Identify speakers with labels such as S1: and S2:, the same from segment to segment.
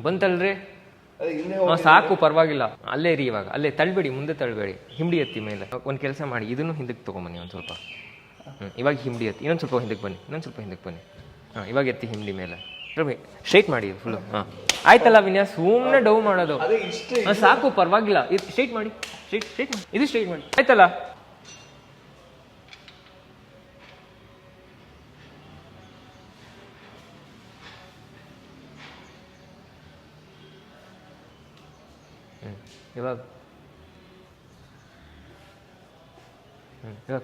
S1: ಬಂತಲ್ರಿ
S2: ಹಿಂದೆ
S1: ಸಾಕು ಪರವಾಗಿಲ್ಲ. ಅಲ್ಲೇ ಇರಿ ಇವಾಗ, ಅಲ್ಲೇ ತಳ್ಬೇಡಿ, ಮುಂದೆ ತಳ್ಬೇಡಿ, ಹಿಂಡಿ ಎತ್ತಿ ಮೇಲೆ. ಒಂದು ಕೆಲಸ ಮಾಡಿ, ಇದನ್ನು ಹಿಂದಕ್ಕೆ ತೊಗೊಂಬನ್ನಿ ಒಂದು ಸ್ವಲ್ಪ. ಇವಾಗ ಹಿಂಡಿ ಎತ್ತಿ, ಇನ್ನೊಂದು ಸ್ವಲ್ಪ ಹಿಂದಕ್ಕೆ ಬನ್ನಿ, ಇನ್ನೊಂದು ಸ್ವಲ್ಪ ಹಿಂದಕ್ಕೆ ಬನ್ನಿ. ಇವಾಗ ಎತ್ತಿ ಹಿಂಡಿ ಮೇಲೆ ಸ್ಟ್ರೈಟ್ ಮಾಡಿ ಫುಲ್ಲು. ಆಯ್ತಲ್ಲ ವಿನ್ಯಾಸ್, ಸುಮ್ಮನೆ ಡೌ ಮಾಡೋದು. ಸಾಕು ಪರವಾಗಿಲ್ಲ, ಇದು ಸ್ಟ್ರೈಟ್ ಮಾಡಿ, ಸ್ಟ್ರೈಟ್ ಮಾಡಿ, ಇದು ಸ್ಟ್ರೈಟ್ ಮಾಡಿ, ಆಯ್ತಲ್ಲ. ಇವಾಗ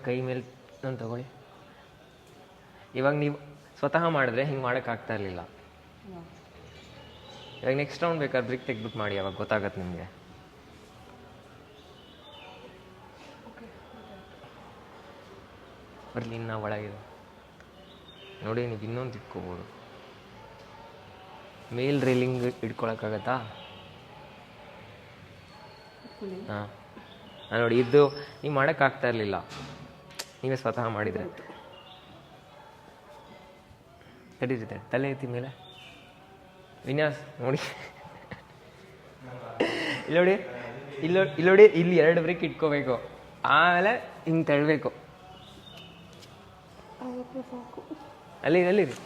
S1: ಕೈ ಮೇಲೆ ನಾನು ತಗೊಳ್ಳಿ. ಇವಾಗ ನೀವು ಸ್ವತಃ ಮಾಡಿದ್ರೆ ಹಿಂಗೆ ಮಾಡೋಕ್ಕಾಗ್ತಾ ಇರಲಿಲ್ಲ. ಇವಾಗ ನೆಕ್ಸ್ಟ್ ರೌಂಡ್ ಬೇಕಾದ್ರೆ ಬ್ರಿಕ್ ತೆಗ್ಬಿಟ್ಟು ಮಾಡಿ, ಅವಾಗ ಗೊತ್ತಾಗತ್ತೆ ನಿಮಗೆ. ಬರಲಿ ಇನ್ನು ಒಳಗಿದೆ ನೋಡಿ, ನೀವು ಇನ್ನೊಂದು ಇಟ್ಕೋಬೋದು. ಮೇಲ್ ರೈಲಿಂಗ್ ಇಟ್ಕೊಳಕ್ಕಾಗತ್ತಾ? ಹಾಂ ನೋಡಿ, ಇದು ನೀವು ಮಾಡೋಕ್ಕಾಗ್ತಾ ಇರಲಿಲ್ಲ, ನೀವೇ ಸ್ವತಃ ಮಾಡಿದರೆ. ತಡೀರಿದೆ, ತಲೆ ಎತ್ತಿ ಮೇಲೆ. ವಿನ್ಯಾಸ್ ನೋಡಿ, ಇಲ್ಲೋಡಿ, ಇಲ್ಲೋಡಿ, ಇಲ್ಲಿ 2 ಬ್ರೇಕ್ ಇಟ್ಕೋಬೇಕು, ಆಮೇಲೆ ಹಿಂಗೆ ತಳ್ಳಬೇಕು. ಅಲ್ಲಿರಿ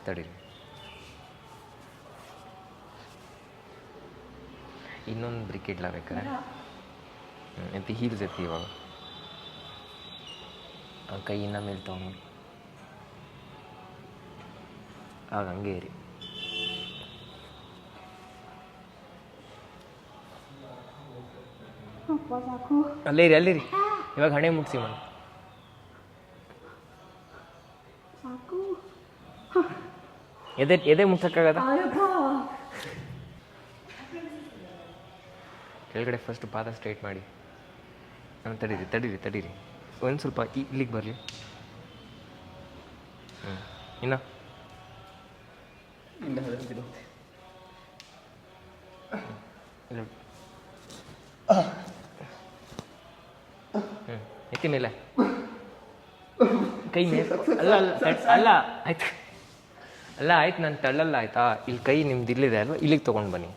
S1: ತಡೀರಿ. ಇನ್ನೊಂದು ಬ್ರಿಕ್ ಇಡ್ಲಾಬೇಕಾರೆ ಎತ್ತಿ, ಹೀಲ್ಸ್ ಎತ್ತಿ. ಇವಾಗ ಕೈಯಿನ ಮೇಲೆ ತೊಗೊಂಡು ಆಗ ಹಂಗೆ ಇರಿ. ಅಲ್ಲಿರಿ. ಇವಾಗ ಹಣೆ ಮುಟ್ಸಿ ಮಾಡಿ. ಎದೆ ಮುಟ್ಸಕ್ಕಾಗದ? ಕೆಳಗಡೆ ಫಸ್ಟ್ ಪಾದ ಸ್ಟ್ರೈಟ್ ಮಾಡಿ. ತಡೀರಿ. ಒಂದು ಸ್ವಲ್ಪ ಇಲ್ಲಿಗೆ ಬರಲಿ. ಇನ್ನು ಎತ್ತಿ ಮೇಲೆ, ಕೈ ಮೇಲೆ. ಅಲ್ಲ ಆಯ್ತು, ನಾನು ತಳ್ಳಲ್ಲ ಆಯ್ತಾ. ಇಲ್ಲಿ ಕೈ ನಿಮ್ದು ಇಲ್ಲಿದೆ ಅಲ್ವಾ, ಇಲ್ಲಿಗೆ ತೊಗೊಂಡು ಬನ್ನಿ.